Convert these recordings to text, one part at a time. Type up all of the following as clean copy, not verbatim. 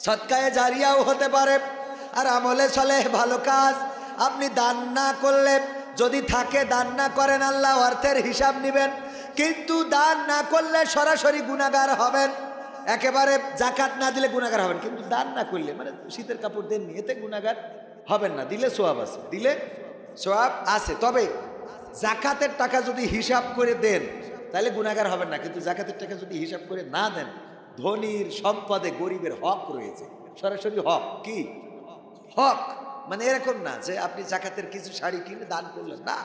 সদকায়ে জারিয়াও হতে পারে। আর আমলে সলেহ ভালো কাজ আপনি দান না করলে, যদি থাকে দান না করেন, আল্লাহ অর্থের হিসাব নেবেন, কিন্তু দান না করলে সরাসরি গুনাহগার হবেন। একেবারে জাকাত না দিলে গুনাহগার হবেন, কিন্তু দান না করলে, মানে শীতের কাপড় দেননি, এতে গুনাহগার হবেন না। দিলে সোয়াব আছে, দিলে সোয়াব আছে। তবে জাকাতের টাকা যদি হিসাব করে দেন তাহলে গুনাহগার হবেন না, কিন্তু জাকাতের টাকা যদি হিসাব করে না দেন, ধনীর সম্পদে গরিবের হক রয়েছে, সরাসরি হক। কি হক? মানে এরকম না যে আপনি জাকাতের কিছু শাড়ি কিনে দান করলেন, না,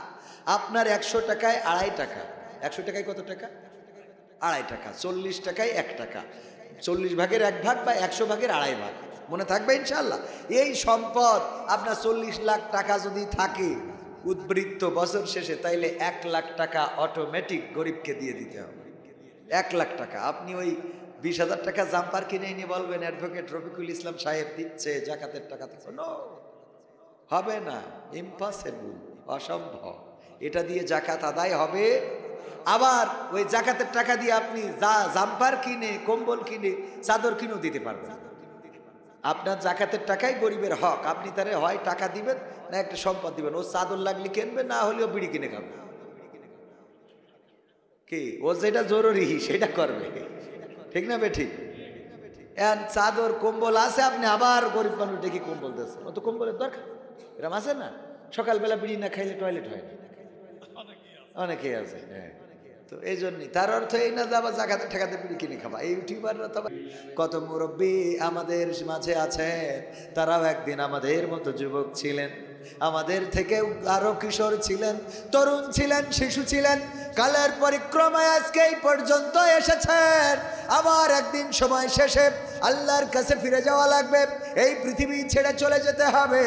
আপনার 100 টাকায় 2.5 টাকা, 100 টাকায় কত টাকা? 2.5 টাকা, 40 টাকায় 1 টাকা, 40 ভাগের 1 ভাগ বা 100 ভাগের 2.5 ভাগ, মনে থাকবে ইনশাল্লাহ। এই সম্পদ আপনার 40 লাখ টাকা যদি থাকে উদ্বৃত্ত বছর শেষে, তাইলে 1 লাখ টাকা অটোমেটিক গরিবকে দিয়ে দিতে হবে। 1 লাখ টাকা। আপনি ওই 20,000 টাকা জাম্পার কিনে নিয়ে বলবেন অ্যাডভোকেট রফিকুল ইসলাম সাহেব দিচ্ছে জাকাতের টাকা থেকে, নো, হবে না, ইম্পসিবল, অসম্ভব। এটা দিয়ে জাকাত আদায় হবে। আবার ওই জাকাতের টাকা দিয়ে আপনি জাম্পার কিনে, কম্বল কিনে, চাদর কিনেও দিতে পারবেন। আপনার জাকাতের টাকাই গরিবের হক, আপনি তারে হয় টাকা দিবেন না একটা সম্পদ দিবেন। ও চাদর লাগলে কিনবে, না হলেও বিড়ি কিনে খাবে। কি ও যেটা জরুরি সেটা করবে, ঠিক না বেঠিক? চাদর কম্বল আছে, আপনি আবার গরিব মানুষ দেখি কম্বল দিচ্ছে, ও তো কম্বলের দরকার, এরকম আছে না? সকালবেলা বিড়ি না খাইলে টয়লেট হয় না, অনেকেই আছে। হ্যাঁ, তো এই জন্যই, তার অর্থ এই না যে আবার জাকাতের টাকাতে বিড়ি কিনে খাবা। এই ইউটিউবাররা তো কত মুরব্বী আমাদের মাঝে আছে, তারাও একদিন আমাদের মতো যুবক ছিলেন, আমাদের থেকে আরো কিশোর ছিলেন, তরুণ ছিলেন, শিশু ছিলেন, কালের পরিক্রমায় আজকে এই পর্যন্ত এসেছেন। আবার একদিন সময় শেষে আল্লাহর কাছে ফিরে যাওয়া লাগবে, এই পৃথিবী ছেড়ে চলে যেতে হবে।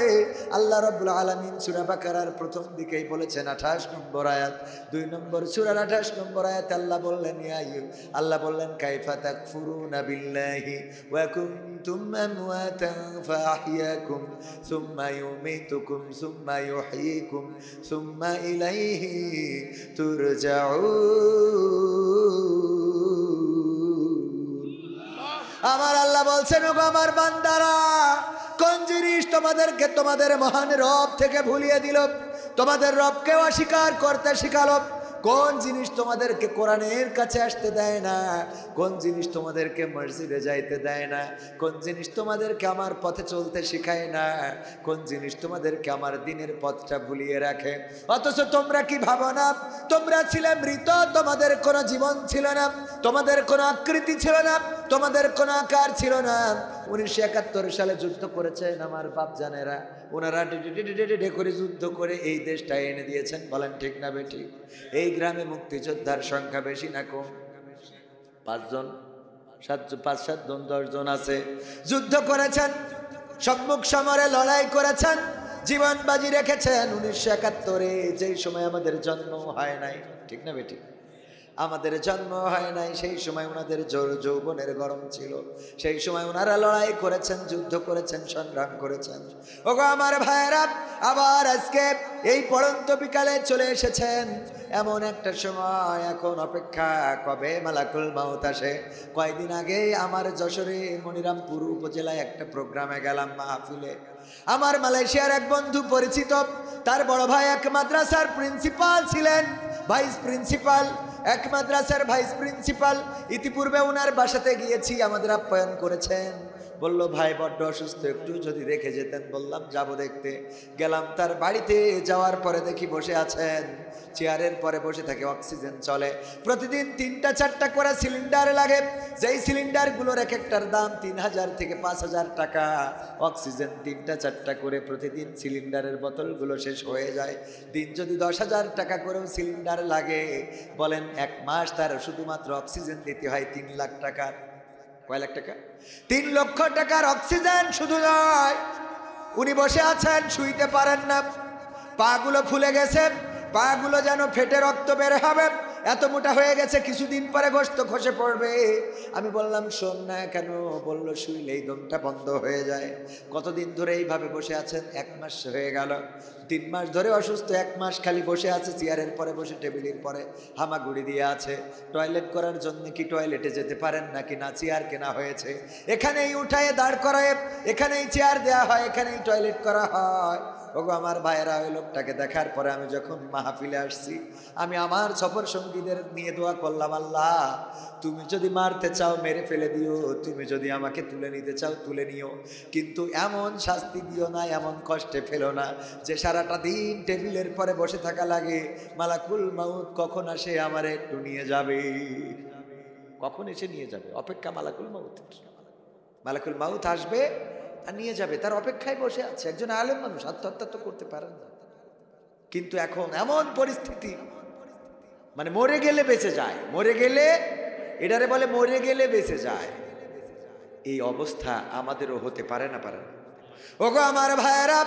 আল্লাহ রাব্বুল আলামিন সূরা বাকারার প্রথম দিকেই বলেছেন, 28 নম্বর আয়াত, 2 নম্বর সূরার 28 নম্বর আয়াতে আল্লাহ বললেন, আল্লাহ বললেন, কাইফা তাকফুরুনা বিল্লাহি ওয়া কুনতুম আমওয়াতান ফাআহইয়াকুম সুম্মা ইউমীতুকুম সুম্মা ইউহয়ীকুম সুম্মা ইলাইহি তুরজাউন। আমার আল্লাহ বলছেন, ওগো আমার বান্দারা, কোন জিনিস তোমাদেরকে তোমাদের মহান রব থেকে ভুলিয়ে দিল, তোমাদের রবকে অস্বীকার করতে শিখালো? কোন জিনিস তোমাদেরকে কোরআনের কাছে আসতে দেয় না? কোন জিনিস তোমাদেরকে মসজিদে যাইতে দেয় না? কোন জিনিস তোমাদেরকে আমার পথে চলতে শেখায় না? কোন জিনিস তোমাদেরকে আমার দিনের পথটা ভুলিয়ে রাখে? অথচ তোমরা কি ভাবো না, তোমরা ছিলে মৃত, তোমাদের কোনো জীবন ছিল না, তোমাদের কোনো আকৃতি ছিল না, তোমাদের কোনো আকার ছিল না। 1971 সালে যুদ্ধ করেছেন আমার বাপ জানেরা, ওনারা ডে করে যুদ্ধ করে এই দেশটা এনে দিয়েছেন, বলেন ঠিক না বেঠিক? এই গ্রামে মুক্তিযোদ্ধার সংখ্যা বেশি না কম? 5 জন, 5-7 জন, 10 জন আছে। যুদ্ধ করেছেন, সম্মুখ সমরে লড়াই করেছেন, জীবন বাজি রেখেছেন 1971-এ, যেই সময় আমাদের জন্ম হয় নাই, ঠিক না বেঠিক? আমাদের জন্ম হয় নাই, সেই সময় ওনাদের যৌবনের গরম ছিল, সেই সময় ওনারা লড়াই করেছেন, যুদ্ধ করেছেন, সংগ্রাম করেছেন। ওগো আমার ভাইয়েরা, আবার আজকে এই পড়ন্ত বিকালে চলে এসেছেন এমন একটা সময়, এখন অপেক্ষা কবে মালাকুল মাউত আসে। কয়েকদিন আগে আমার যশোরে মনিরামপুর উপজেলায় একটা প্রোগ্রামে গেলাম, মাহফিলে। আমার মালয়েশিয়ার এক বন্ধু পরিচিত, তার বড় ভাই এক মাদ্রাসার প্রিন্সিপাল ছিলেন, ভাইস প্রিন্সিপাল, এক মাদ্রাসার ভাইস প্রিন্সিপাল। ইতিপূর্বে ওনার বাসাতে গিয়েছি, আমাদের আপ্যায়ন করেছেন। বলল, ভাই বড্ড অসুস্থ, একটু যদি রেখে যেতেন। বললাম যাব দেখতে। গেলাম তার বাড়িতে, যাওয়ার পরে দেখি বসে আছেন, চেয়ারের পরে বসে থাকে, অক্সিজেন চলে। প্রতিদিন 3টা-4টা করে সিলিন্ডার লাগে, যেই সিলিন্ডারগুলোর এক একটার দাম 3000 থেকে 5000 টাকা। অক্সিজেন 3টা-4টা করে প্রতিদিন সিলিন্ডারের বোতলগুলো শেষ হয়ে যায়। দিন যদি 10,000 টাকা করেও সিলিন্ডার লাগে, বলেন 1 মাস তার শুধুমাত্র অক্সিজেন দিতে হয় 3 লাখ টাকা। কয় লাখ টাকা? 3 লক্ষ টাকার অক্সিজেন শুধু নয়। উনি বসে আছেন, শুইতে পারেন না, পা গুলো ফুলে গেছে, পা গুলো যেন ফেটে রক্ত বের হবে, এত মোটা হয়ে গেছে, কিছুদিন পরে গোশত খসে পড়বে। আমি বললাম শোন না, কেন? বলল শুইলেই দমটা বন্ধ হয়ে যায়। কতদিন ধরে এইভাবে বসে আছেন? 1 মাস হয়ে গেল। 3 মাস ধরে অসুস্থ, 1 মাস খালি বসে আছে, চেয়ারের পরে বসে, টেবিলের পরে হামাগুড়ি দিয়ে আছে। টয়লেট করার জন্য কি টয়লেটে যেতে পারেন নাকি? না, চেয়ার কেনা হয়েছে, এখানেই উঠায় দাঁড় করায়, এখানেই চেয়ার দেওয়া হয়, এখানেই টয়লেট করা হয়। ওগো আমার ভাইয়েরা, ওই লোকটাকে দেখার পরে আমি যখন মাহফিলে আসছি, আমি আমার সফর সঙ্গীদের নিয়ে দোয়া করলাম, আল্লাহ তুমি যদি মারতে চাও মেরে ফেলে দিও, তুমি যদি আমাকে তুলে নিতে চাও তুলে নিও, কিন্তু এমন শাস্তি দিও না, এমন কষ্টে ফেলো না যে সারাটা দিন টেবিলের পরে বসে থাকা লাগে। মালাকুল মাউত কখন আসে আমারে একটু নিয়ে যাবে, কখন এসে নিয়ে যাবে, অপেক্ষা মালাকুল মাউতের। মালাকুল মাউত আসবে আর নিয়ে যাবে, তার অপেক্ষায় বসে আছে। একজন আলেম মানুষ, আত্মহত্যা তো করতে পারেন না, কিন্তু এখন এমন পরিস্থিতি, মানে মরে গেলে বেঁচে যায়, মরে গেলে, এটারে বলে মরে গেলে বেঁচে যায়। এই অবস্থা আমাদেরও হতে পারে না, পারে না? ওগো আমার ভাইয়েরা,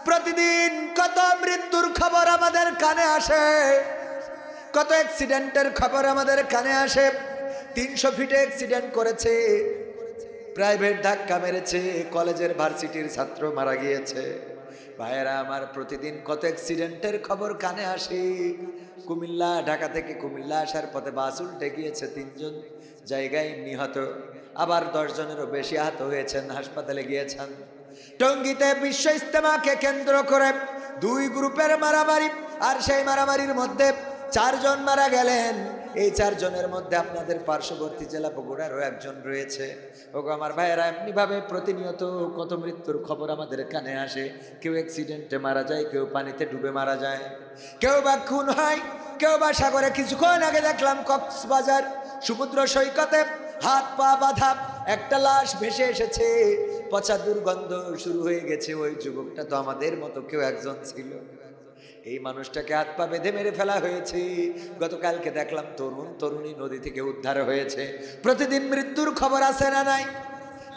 প্রতিদিন কত মৃত্যুর খবর আমাদের কানে আসে, কত অ্যাক্সিডেন্টের খবর আমাদের কানে আসে। 300 ফিটে অ্যাক্সিডেন্ট করেছে, প্রাইভেট ধাক্কা মেরেছে, কলেজের ভার্সিটির ছাত্র মারা গিয়েছে। ভাইয়েরা আমার, প্রতিদিন কত অ্যাক্সিডেন্টের খবর কানে আসে। কুমিল্লা, ঢাকা থেকে কুমিল্লা আসার পথে বাস উল্টে গিয়েছে, 3 জন জায়গায় নিহত, আবার 10 জনেরও বেশি আহত হয়েছেন, হাসপাতালে গিয়েছেন। টঙ্গীতে বিশ্ব ইজতেমাকে কেন্দ্র করে 2 গ্রুপের মারামারি, আর সেই মারামারির মধ্যে 4 জন মারা গেলেন। এই 4 জনের মধ্যে আপনাদের পার্শ্ববর্তী জেলা বগুড়ারও একজন রয়েছে। ওগো আমার ভাইয়েরা, এমনিভাবে প্রতিনিয়ত কত মৃত্যুর খবর আমাদের কানে আসে। কেউ অ্যাক্সিডেন্টে মারা যায়, কেউ পানিতে ডুবে মারা যায়, কেউ বা খুন হয়, কেউ বা সাগরে। কিছুক্ষণ আগে দেখলাম কক্সবাজার সমুদ্র সৈকতে হাত পা বাঁধা একটা লাশ ভেসে এসেছে, পচা দুর্গন্ধ শুরু হয়ে গেছে। ওই যুবকটা তো আমাদের মতো কেউ একজন ছিল। এই মানুষটাকে হাত পা বেঁধে মেরে ফেলা হয়েছে। গতকালকে দেখলাম তরুণী নদী থেকে উদ্ধার হয়েছে। প্রতিদিন মৃত্যুর খবর আছে না নাই?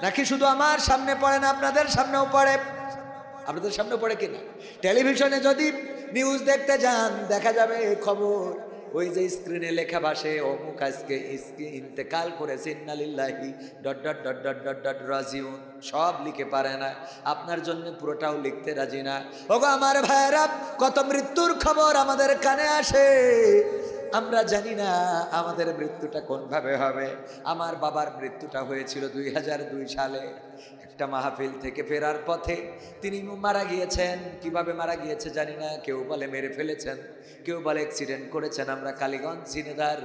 নাকি শুধু আমার সামনে পড়ে না, আপনাদের সামনেও পড়ে? আপনাদের সামনেও পড়ে কিনা? টেলিভিশনে যদি নিউজ দেখতে যান, দেখা যাবে খবর, ওই যে স্ক্রিনে লেখা ভাসে, অমুক আজকে ইন্তেকাল করেছে, ইন্নালিল্লাহি dot dot dot dot dot dot রাজিউন। সব লিখে পারে না, আপনার জন্য পুরোটাও লিখতে রাজি না। ওগো আমার ভাইয়েরা, কত মৃত্যুর খবর আমাদের কানে আসে, আমরা জানি না আমাদের মৃত্যুটা কোনভাবে হবে। আমার বাবার মৃত্যুটা হয়েছিল 2002 সালে। একটা মাহফিল থেকে ফেরার পথে তিনি মারা গিয়েছেন। কিভাবে মারা গিয়েছে জানি না, কেউ বলে মেরে ফেলেছেন, কেউ বলে অ্যাক্সিডেন্ট করেছেন। আমরা কালীগঞ্জ ঝিনেদার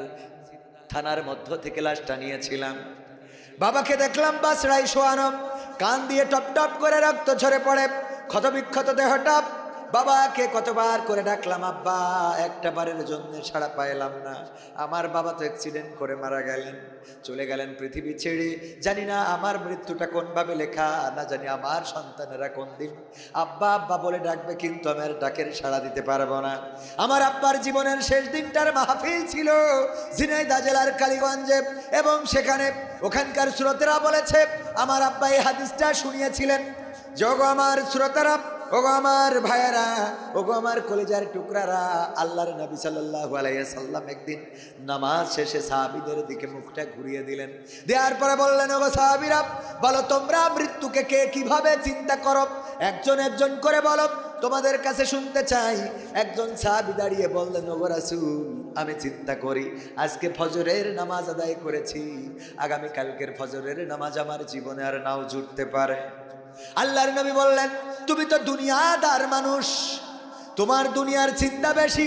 থানার মধ্য থেকে লাশটা নিয়েছিলাম। বাবাকে দেখলাম বাসড়াই শোয়ানো, কান দিয়ে টপ টপ করে রক্ত ঝরে পড়ে, ক্ষতবিক্ষত দেহটা। বাবাকে কতবার করে ডাকলাম, আব্বা, একটা বারের জন্য সাড়া পাইলাম না। আমার বাবা তো অ্যাক্সিডেন্ট করে মারা গেলেন, চলে গেলেন পৃথিবী ছেড়ে। জানি না আমার মৃত্যুটা কোনভাবে লেখা, না জানি আমার সন্তানেরা কোন দিন আব্বা আব্বা বলে ডাকবে, কিন্তু আমি আর ডাকের সাড়া দিতে পারবো না। আমার আব্বার জীবনের শেষ দিনটার মাহফিল ছিল ঝিনাইদহ জেলার কালীগঞ্জে, এবং সেখানে ওখানকার শ্রোতারা বলেছে, আমার আব্বা এই হাদিসটা শুনিয়েছিলেন। যোগো আমার শ্রোতারা, ওগো আমার ভাইয়েরা, ওগো আমার কলিজার টুকরারা, আল্লাহর নবী সাল্লাল্লাহু আলাইহি সাল্লাম একদিন নামাজ শেষে সাহাবীদের দিকে মুখটা ঘুরিয়ে দিলেন। দেওয়ার পরে বললেন, ওগো সাহাবীরা, বলো তোমরা মৃত্যুকে কে কিভাবে চিন্তা করো? একজন একজন করে বলো, তোমাদের কাছে শুনতে চাই। একজন সাহাবী দাঁড়িয়ে বললেন, ওগো রাসূল, আমি চিন্তা করি, আজকে ফজরের নামাজ আদায় করেছি, আগামী কালকের ফজরের নামাজ আমার জীবনে আর নাও জুটতে পারে। আল্লাহর নবী বললেন, তুমি তো দুনিয়াদার মানুষ, তোমার দুনিয়ার চিন্তা বেশি।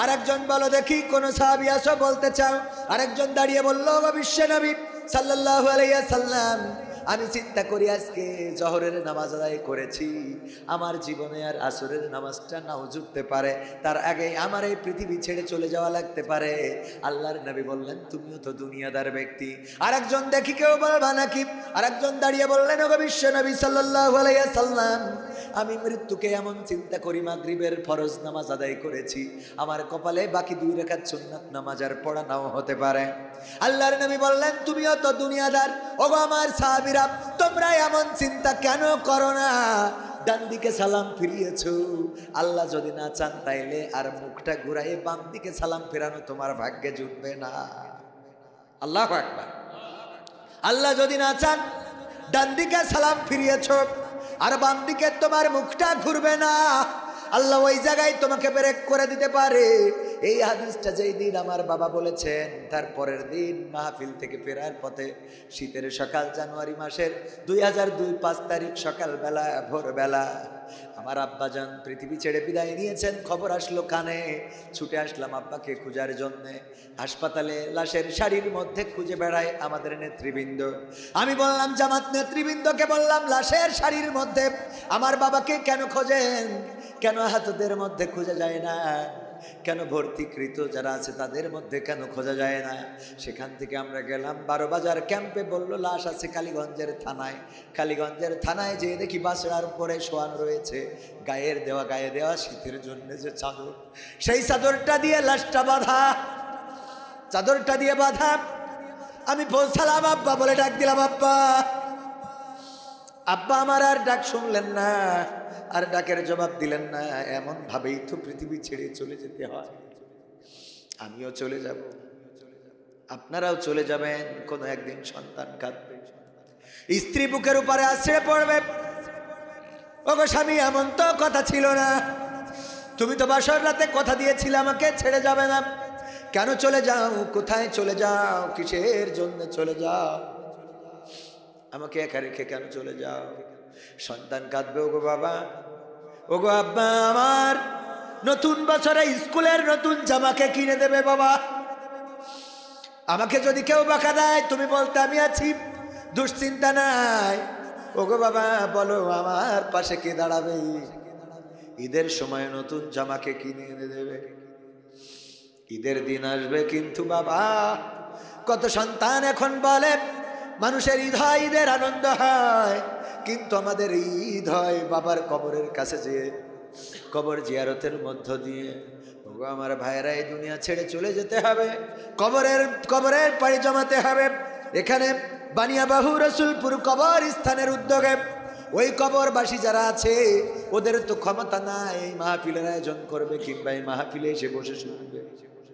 আরেকজন বলো দেখি, কোন সাহাবী আছো বলতে চাও? আরেকজন দাঁড়িয়ে বলল, ও বিশ্ব নবী সাল্লাল্লাহু আলাইহি সাল্লাম, আমি চিন্তা করি আজকে জোহরের নামাজ আদায় করেছি, আমার জীবনে আর আসরের নামাজটা নাও জুটতে পারে, তার আগে আমার এই পৃথিবী ছেড়ে চলে যাওয়া লাগতে পারে। আল্লাহর নবী বললেন, তুমিও তো দুনিয়াদার ব্যক্তি। আরেকজন দেখি কেউ বলবা নাকি? আরেকজন দাঁড়িয়ে বললেন, ওগো বিশ্ব নবী সাল্লাল্লাহু আলাইহি সাল্লাম, আমি মৃত্যুকে এমন চিন্তা করি, মাগরিবের ফরজ নামাজ আদায় করেছি, আমার কপালে বাকি 2 রাকাত সুন্নাত নামাজ আর পড়া নাও হতে পারে। আল্লাহর নবী বললেন, তুমিও তো দুনিয়াদার। ওগো আমার সাহাবীরা, তোমরা এমন চিন্তা কেন করো না? ডান দিকে সালাম ফিরিয়েছো, আল্লাহ যদি না চান তাইলে আর মুখটা ঘুরাইয়ে বাম দিকে সালাম ফেরানো তোমার ভাগ্যে জুটবে না। আল্লাহু আকবার। আল্লাহ যদি না চান ডান দিকে সালাম ফিরিয়েছো আর বাম দিকে তোমার মুখটা ঘুরবে না, আল্লাহ ওই জায়গায় তোমাকে ব্রেক করে দিতে পারে। এই হাদিসটা যেই দিন আমার বাবা বলেছেন, তার পরের দিন মাহফিল থেকে ফেরার পথে শীতের সকাল, জানুয়ারি মাসের 2002 5 তারিখ সকালবেলা ভোরবেলা আমার আব্বাজান পৃথিবী ছেড়ে বিদায় নিয়েছেন। খবর আসলো কানে, ছুটে আসলাম আব্বাকে খোঁজার জন্যে। হাসপাতালে লাশের শাড়ির মধ্যে খুঁজে বেড়ায় আমাদের নেতৃবৃন্দ। আমি বললাম জামাত নেতৃবৃন্দকে বললাম, লাশের শাড়ির মধ্যে আমার বাবাকে কেন খোঁজেন? কেন হাতদের মধ্যে খোঁজা যায় না? কেন ভর্তিকৃত যারা আছে তাদের মধ্যে কেন খোঁজা যায় না? সেখান থেকে আমরা গেলাম 12 বাজার ক্যাম্পে। বললো লাশ আছে কালীগঞ্জের থানায়। কালীগঞ্জের থানায় যেয়ে দেখি বাসড়ার উপরে শোয়ানো রয়েছে, গায়ে দেওয়া শীতের জন্য যে চাদর, সেই চাদরটা দিয়ে লাশটা বাঁধা, চাদরটা দিয়ে বাঁধা। আমি পৌঁছালাম, আব্বা বলে ডাক দিলাম, আব্বা। আব্বা আমার আর ডাক শুনলেন না, আর ডাকের জবাব দিলেন না। এমন ভাবেই তো পৃথিবী ছেড়ে চলে যেতে হয়। আমিও চলে যাব, আপনারাও চলে যাবেন। কোনো একদিন সন্তান কাঁদবে, স্ত্রী বুকের উপরে আছড়ে পড়বে, ওগো স্বামী এমন তো কথা ছিল না, তুমি তো বাসর রাতে কথা দিয়েছিলে আমাকে ছেড়ে যাবে না। কেন চলে যাও? কোথায় চলে যাও? কিসের জন্য চলে যাও? আমাকে একা রেখে কেন চলে যাও? সন্তান কাঁদবে, ওগো বাবা, ওগো আব্বা, আমার নতুন বছরে স্কুলের নতুন জামাকে কিনে দেবে বাবা। আমাকে যদি কেউ বকা দেয় তুমি বলতে আমি আছি, দুশ্চিন্তা নাই। ওগো বাবা বলো, আমার পাশে কে দাঁড়াবে? ঈদের সময় নতুন জামাকে কিনে এনে দেবে। ঈদের দিন আসবে কিন্তু বাবা, কত সন্তান এখন বলে মানুষের ঈদ হয়, ঈদের আনন্দ হয়, কিন্তু আমাদের ঈদ হয় বাবার কবরের কাছে যেয়ে, কবর জিয়ারতের মধ্য দিয়ে। ওগো আমার ভাইয়েরা, এই দুনিয়া ছেড়ে চলে যেতে হবে, কবরের পাড়ি জমাতে হবে। এখানে বানিয়াবাহু রসুলপুর কবর স্থানের উদ্যোগে ওই কবরবাসী যারা আছে ওদের তো ক্ষমতা নাই এই মাহফিলের আয়োজন করবে কিংবা এই মাহফিলে এসে বসে শুনবে।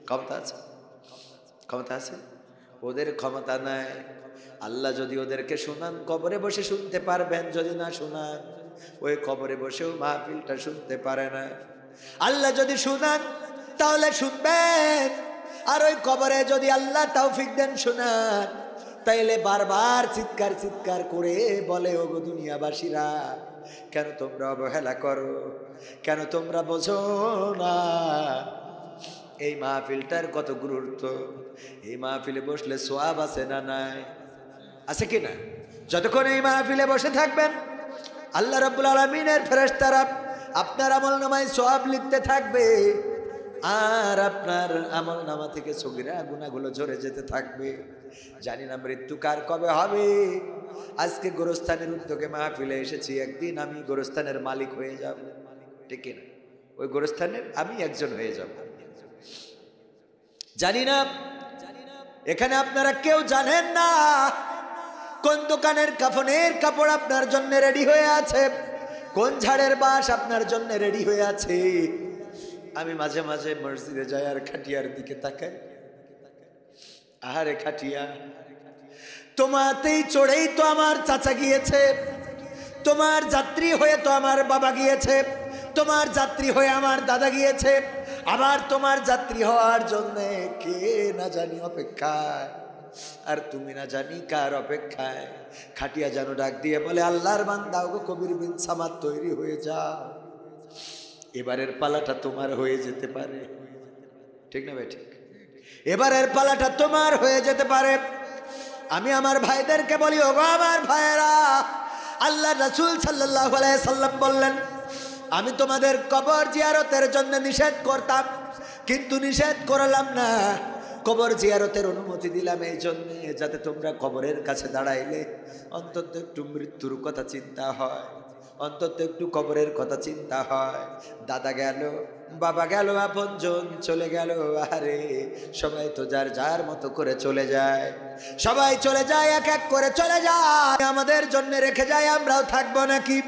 ক্ষমতা আছে? ক্ষমতা আছে? ওদের ক্ষমতা নাই। আল্লাহ যদি ওদেরকে শোনান, কবরে বসে শুনতে পারবেন, যদি না শোনান ওই কবরে বসেও মাহফিলটা শুনতে পারে না। আল্লাহ যদি শোনান তাহলে শুনবেন, আর ওই কবরে যদি আল্লাহ তৌফিক দেন শোনান, তাইলে বারবার চিৎকার করে বলে, ওগো দুনিয়াবাসীরা, কেন তোমরা অবহেলা করো? কেন তোমরা বোঝো না এই মাহফিলটার কত গুরুত্ব? এই মাহফিলে বসলে সোয়াব আছে না নাই? আছে কি না? যতক্ষণ এই মাহফিলে বসে থাকবেন আল্লাহ রাব্বুল আলামিনের ফেরেশতারা আপনার আমলনামায় সোয়াব লিখতে থাকবে, আর আপনার আমলনামা থেকে সগীরা গুনাহগুলো ঝরে যেতে থাকবে। জানি না মৃত্যু কার কবে হবে। আজকে গোরস্থানের উদ্যোগে মাহফিলে এসেছি, একদিন আমি গোরস্থানের মালিক হয়ে যাব, ঠিক না? ওই গোরস্থানের আমি একজন হয়ে যাব। জানি না, এখানে আপনারা কেউ জানেন না কোন দোকানের কাফনের কাপড় আপনার জন্য রেডি হয়ে আছে, কোন ঝাড়ের বাঁশ আপনার জন্য রেডি হয়ে আছে। আমি মাঝে মাঝে মসজিদে যাই আর খাটিয়ার দিকে তাকাই, আহারে খাটিয়া, তোমাতেই চড়েই তো আমার চাচা গিয়েছে, তোমার যাত্রী হয়ে তো আমার বাবা গিয়েছে, তোমার যাত্রী হয়ে আমার দাদা গিয়েছে, আবার তোমার যাত্রী হওয়ার জন্য কে না জানি অপেক্ষায়, আর তুমি না জানি কার অপেক্ষায়। খাটিয়া যেন ডাক দিয়ে বলে, আল্লাহর বান্দা, ওগো কবির বিন সামাদ তৈরি হয়ে যাও, এবারের পালাটা তোমার হয়ে যেতে পারে। ঠিক না ভাই? ঠিক। এবারের পালাটা তোমার হয়ে যেতে পারে। আমি আমার ভাইদেরকে বলি, ওগো আমার ভাইয়েরা, আল্লাহ রাসূল সাল্লাল্লাহু আলাইহি সাল্লাম বললেন, আমি তোমাদের কবর জিয়ারতের জন্য নিষেধ করতাম, কিন্তু নিষেধ করলাম না, কবর জিয়ারতের অনুমতি দিলাম এই জন্যে যাতে তোমরা কবরের কাছে দাঁড়াইলে অন্তত একটু মৃত্যুর কথা চিন্তা হয়, অন্তত একটু কবরের কথা চিন্তা হয়। দাদা গেল, বাবা গেল, আপনজন চলে গেল, আরে সবাই তো যার যার মতো করে চলে যায়, সবাই চলে যায়, এক এক করে চলে যায়, আমাদের জন্য রেখে যায়, আমরাও থাকবো নাকি?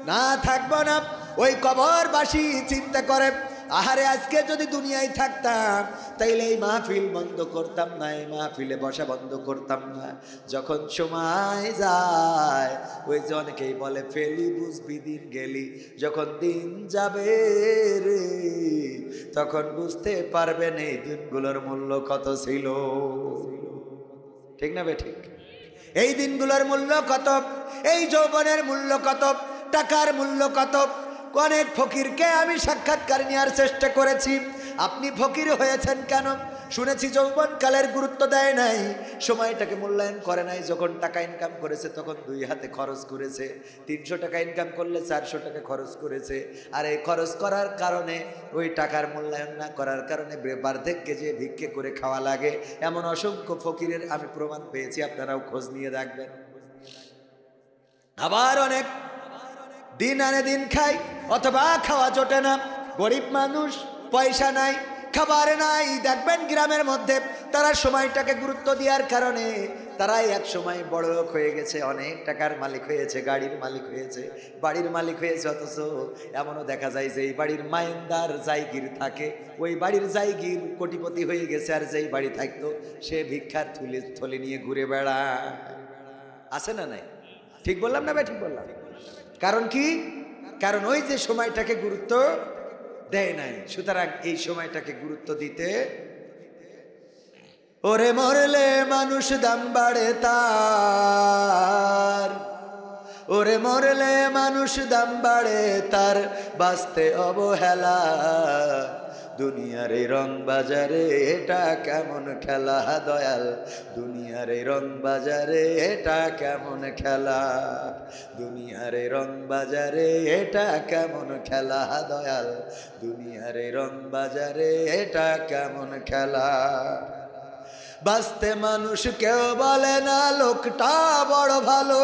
না থাকবো না। ওই কবরবাসী চিন্তা করে, আহারে আজকে যদি দুনিয়ায় থাকতাম তাইলে এই মাহফিল বন্ধ করতাম না, এই মাহফিলে বসা বন্ধ করতাম না। যখন সময় যায়, ওই যে অনেকেই বলে ফেলি বুঝবি দিন গেলি, যখন দিন যাবে রে তখন বুঝতে পারবেন এই দিনগুলোর মূল্য কত ছিল। ঠিক না বে ঠিক? এই দিনগুলোর মূল্য কত, এই যৌবনের মূল্য কত, টাকার মূল্য কত। অনেক ফকিরকে আমি সাক্ষাৎকার নেওয়ার চেষ্টা করেছি। আপনি ফকির হয়েছেন কেন? শুনেছি যৌবনকালের গুরুত্ব দেয় নাই, সময়টাকে মূল্যায়ন করে নাই। যখন টাকা ইনকাম করেছে তখন 2 হাতে খরচ করেছে। 300 টাকা ইনকাম করলে 400 টাকা খরচ করেছে। আর এই খরচ করার কারণে, ওই টাকার মূল্যায়ন না করার কারণে বার্ধক্যে যে ভিক্ষে করে খাওয়া লাগে, এমন অসংখ্য ফকিরের আমি প্রমাণ পেয়েছি। আপনারাও খোঁজ নিয়ে রাখবেন। আবার অনেক দিন আনে দিন খাই, অথবা খাওয়া জোটে না, গরিব মানুষ, পয়সা নাই, খাবার নাই। দেখবেন গ্রামের মধ্যে তারা সময়টাকে গুরুত্ব দেওয়ার কারণে তারাই এক সময় বড় লোক হয়ে গেছে, অনেক টাকার মালিক হয়েছে, গাড়ির মালিক হয়েছে, বাড়ির মালিক হয়েছে। অথচ এমনও দেখা যায় যে এই বাড়ির মায়েন্দার জায়গির থাকে, ওই বাড়ির জায়গির কোটিপতি হয়ে গেছে, আর যেই বাড়ি থাকতো সে ভিক্ষার থলি নিয়ে ঘুরে বেড়ায়। আছে না নাই? ঠিক বললাম না ভাই? ঠিক বললাম। কারণ কি? কারণ ওই যে সময়টাকে গুরুত্ব দেয় নাই। সুতরাং এই সময়টাকে গুরুত্ব দিতে, ওরে মরলে মানুষ দাম বাড়ে তার, ওরে মরলে মানুষ দাম বাড়ে তার, বাঁচতে অবহেলা। দুনিয়ার এই রং বাজারে এটা কেমন খেলা দয়াল, দুনিয়ার এই রং বাজারে এটা কেমন খেলা, দুনিয়ার এই রং বাজারে এটা কেমন খেলা দয়াল, দুনিয়ার এই রং বাজারে এটা কেমন খেলা। বাঁচতে মানুষ কেউ বলে না লোকটা বড় ভালো,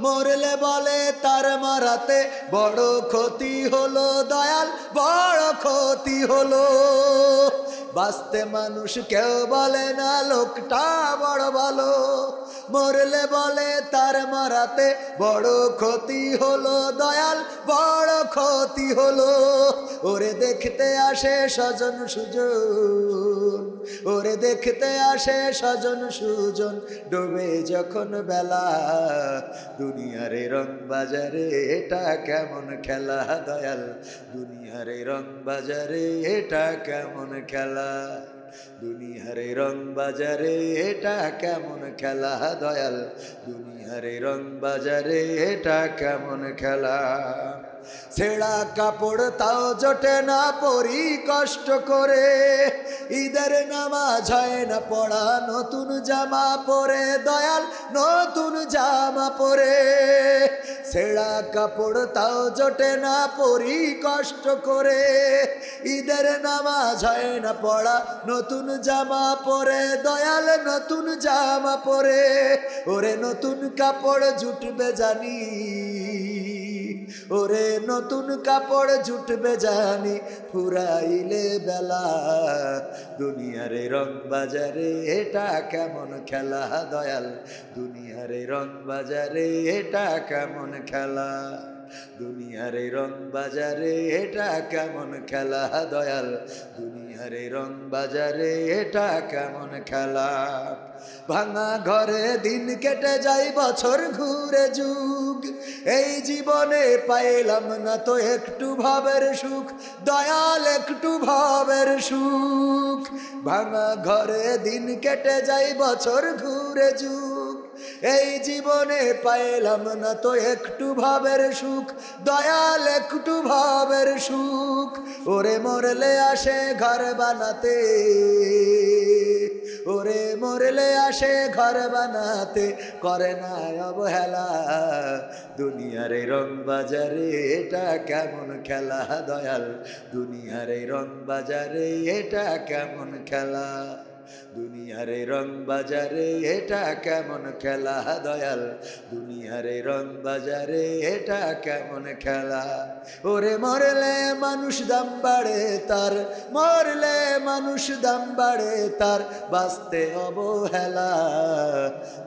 মরলে বলে তার মারাতে বড় ক্ষতি হলো দয়াল, বড় ক্ষতি হলো। বাঁচতে মানুষ কেউ বলে না লোকটা বড় ভালো, মরলে বলে তার মারাতে বড় ক্ষতি হলো দয়াল, বড় ক্ষতি হলো। ওরে দেখতে আসে স্বজন সুজন, ওরে দেখতে আসে স্বজন সুজন, ডোবে যখন বেলা। দুনিয়ার রং বাজারে এটা কেমন খেলা দয়াল, দুনিয়ার রং বাজারে এটা কেমন খেলা, দুনিয়ার রং বাজারে এটা কেমন খেলা দয়াল, দুনিয়ার রং বাজারে এটা কেমন খেলা। ছেঁড়া কাপড় তাও জোটে না পরি কষ্ট করে, ঈদের নামাজ হয় না পড়া, নতুন জামা পরে দয়াল, নতুন জামা পরে। ছেঁড়া কাপড় তাও জোটে না পরি কষ্ট করে, ঈদের নামাজ হয় না পড়া, নতুন জামা পরে দয়াল, নতুন জামা পরে। ওরে নতুন কাপড় জুটবে জানি, ওরে নতুন কাপড় জুটবে জানি, ফুরাইলে বেলা। দুনিয়ার রং বাজারে এটা কেমন খেলা দয়াল, দুনিয়ার রং বাজারে এটা কেমন খেলা, দুনিয়ার রং বাজারে এটা কেমন খেলা দয়াল, দুনিয়ার রং বাজারে এটা কেমন খেলা। ভাঙা ঘরে দিন কেটে যায়, বছর ঘুরে যুগ, এই জীবনে পাইলাম না তো একটু ভাবের সুখ দয়াল, একটু ভাবের সুখ। ভাঙা ঘরে দিন কেটে যায়, বছর ঘুরে যুগ, এই জীবনে পাইলাম না তো একটু ভাবের সুখ দয়াল, একটু ভাবের সুখ। ওরে মরলে আসে ঘর বানাতে, ওরে মরলে আসে ঘর বানাতে, করে না অবহেলা। দুনিয়ার রং বাজারে এটা কেমন খেলা দয়াল, দুনিয়ার রং বাজারে এটা কেমন খেলা, দুনিয়ার এই রং বাজারে এটা কেমন খেলা দয়াল, দুনিয়ার এই রং বাজারে এটা কেমন খেলা। ওরে মরলে মানুষ দাম বাড়ে তার, মরলে মানুষ দাম বাড়ে তার, বাঁচতে অবহেলা।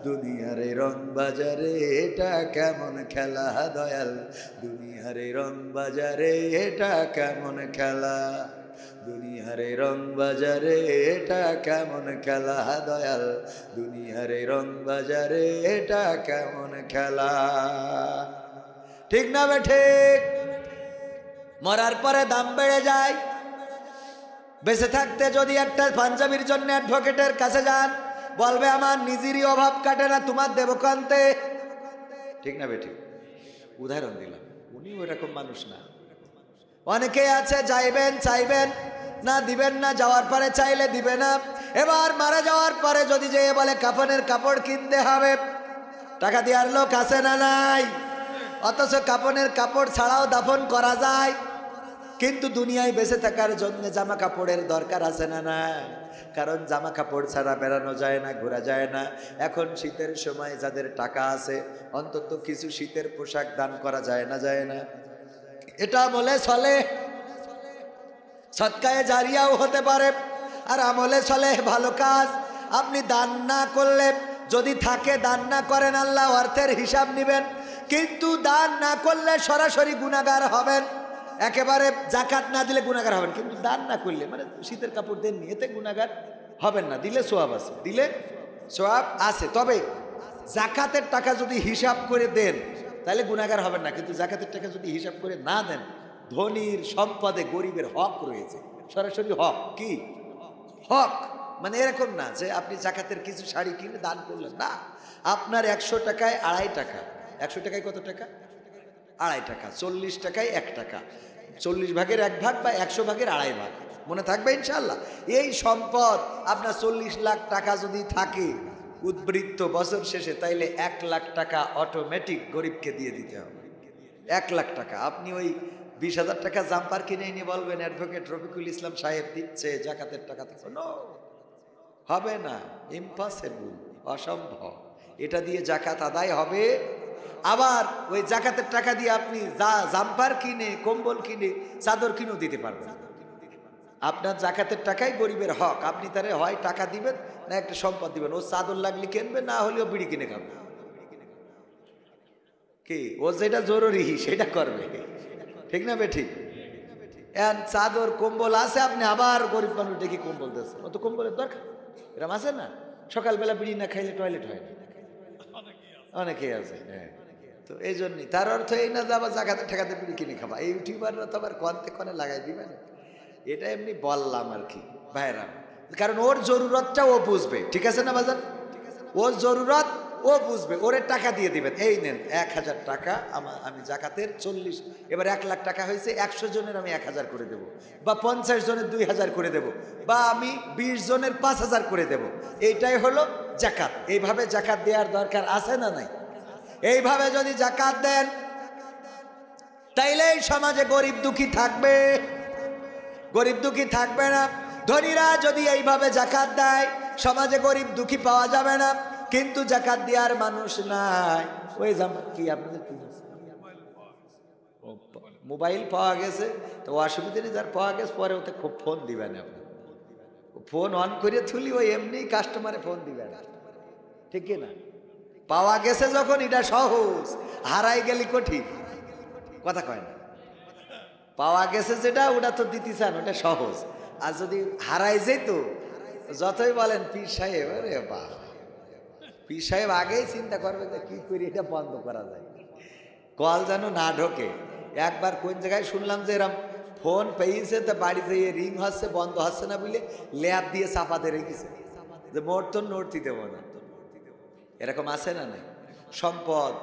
দুনিয়ার এই রং বাজারে এটা কেমন খেলা দয়াল, দুনিয়ার এই রং বাজারে এটা কেমন খেলা। দুনিয়ার এই রং বাজারে এটা কেমন খেলা দয়াল, দুনিয়ার এই রং বাজারে এটা কেমন খেলা। ঠিক না বে ঠিক? মরার পরে দাম বেড়ে যায়। বেঁচে থাকতে যদি একটা পাঞ্জাবির জন্য অ্যাডভোকেটের কাছে যান, বলবে আমার নিজেরই অভাব কাটে না, তোমার দেবো কান্তে। ঠিক না বে ঠিক? উদাহরণ দিলাম, উনি ওইরকম মানুষ না। অনেকে আছে যাইবেন চাইবেন না, দিবেন না, যাওয়ার পরে চাইলে দিবে না। এবার মারা যাওয়ার পরে যদি যে বলে কাফনের কাপড় কিনতে হবে, টাকা দেওয়ার লোক আছে না নাই? অথচ কাফনের কাপড় ছাড়াও দাফন করা যায়। কিন্তু দুনিয়ায় বেঁচে থাকার জন্য জামা কাপড়ের দরকার আছে না নাই? কারণ জামা কাপড় ছাড়া বেড়ানো যায় না, ঘোরা যায় না। এখন শীতের সময় যাদের টাকা আছে, অন্তত কিছু শীতের পোশাক দান করা যায় না, যায় না? এটা বলে চলে, সদকায়ে জারিয়াও হতে পারে, আর আমলে চলে ভালো কাজ। আপনি দান না করলে, যদি থাকে দান না করেন, আল্লাহ অর্থের হিসাব নেবেন। কিন্তু দান না করলে সরাসরি গুনাহগার হবেন। একেবারে জাকাত না দিলে গুনাহগার হবেন, কিন্তু দান না করলে, মানে শীতের কাপড় দেননি, এতে গুনাহগার হবেন না। দিলে সোয়াব আছে, দিলে সোয়াব আছে। তবে জাকাতের টাকা যদি হিসাব করে দেন তাহলে গুনাহগার হবেন না। কিন্তু জাকাতের টাকা যদি হিসাব করে না দেন, ধনীর সম্পদে গরিবের হক রয়েছে, সরাসরি হক। কি হক? মানে এরকম না যে আপনি জাকাতের কিছু শাড়ি কিনে দান করলেন, না। আপনার 100 টাকায় 2.5 টাকা, 100 টাকায় কত টাকা? 2.5 টাকা। 40 টাকায় 1 টাকা, 40 ভাগের 1 ভাগ বা 100 ভাগের 2.5 ভাগ। মনে থাকবে ইনশাল্লাহ। এই সম্পদ আপনার 40 লাখ টাকা যদি থাকে উদ্বৃত্ত বছর শেষে, তাইলে 1 লাখ টাকা অটোমেটিক গরিবকে দিয়ে দিতে হবে। 1 লাখ টাকা। আপনি ওই 20,000 টাকা জাম্পার কিনে নিয়ে বলবেন অ্যাডভোকেট রফিকুল ইসলাম সাহেব দিচ্ছে জাকাতের টাকা থেকে, নো, হবে না, ইম্পসিবল, অসম্ভব। এটা দিয়ে জাকাত আদায় হবে। আবার ওই জাকাতের টাকা দিয়ে আপনি জাম্পার কিনে, কম্বল কিনে, চাদর কিনেও দিতে পারবেন। আপনার জাকাতের টাকাই গরিবের হক। আপনি তারে হয় টাকা দিবেন, না একটা সম্পদ দিবেন। ও চাদর লাগলে কিনবে, না হলেও বিড়ি কিনে খাবে। কি ও যেটা জরুরি সেটা করবে। ঠিক না বে ঠিক? চাদর কম্বল আছে, আপনি আবার গরিব মানুষ দেখি কম্বল দিচ্ছে, ও তো কম্বলের দরকার। এরকম আছে না? সকালবেলা বিড়ি না খাইলে টয়লেট হয় না, অনেকেই আছে। হ্যাঁ, তো এই জন্যই। তার অর্থ এই না যে আবার জাকাতের টাকাতে বিড়ি কিনে খাবা। এই ইউটিউবাররা তো আবার কনতে কনে লাগাই দিবেন। এটা এমনি বললাম আর কি ভাইরা, কারণ ওর জরুরতটা ও বুঝবে। ঠিক আছে না বাজার? ওর জরুরত ও বুঝবে, ওরে টাকা দিয়ে দিবেন। এই নেন 1000 টাকা, আমি জাকাতের 40, এবার 1 লাখ টাকা হয়েছে, 100 জনের আমি 1000 করে দেব, বা 50 জনের 2000 করে দেব, বা আমি 20 জনের 5000 করে দেব। এইটাই হলো জাকাত। এইভাবে জাকাত দেওয়ার দরকার আছে না নাই? এইভাবে যদি জাকাত দেন, তাইলে এই সমাজে গরিব দুঃখী থাকবে, গরিব দুঃখী থাকবে না। ধনীরা যদি এইভাবে জাকাত দেয়, সমাজে গরিব দুঃখী পাওয়া যাবে না। কিন্তু জাকাত দেওয়ার মানুষ নাই। ওই কি আপনাদের মোবাইল পাওয়া গেছে, তো অসুবিধা নেই, যার পাওয়া গেছে পরে ওতে খুব ফোন দিবেন। আপনি ফোন অন করে তুলি, ওই এমনি কাস্টমারে ফোন দিবেন। ঠিক না? পাওয়া গেছে যখন, এটা সহজ, হারাই গেলি কঠিন। কথা কয় না? পাওয়া গেছে যেটা, ওটা তো দিতে চান, ওটা সহজ। আর যদি হারাই যেত, যতই বলেন পীর সাহেব, আরে বাহ, পীর সাহেব আগেই চিন্তা করবে যে কি করে এটা বন্ধ করা যায়, কল যেন না ঢোকে। একবার কোন জায়গায় শুনলাম যে এরম ফোন পেয়েছে, তা বাড়িতে রিং হচ্ছে, বন্ধ হচ্ছে না বলে ল্যাব দিয়ে চাপাতে রেখেছে যে মোট তো নড়তি দেব না। এরকম আছে না নাই? সম্পদ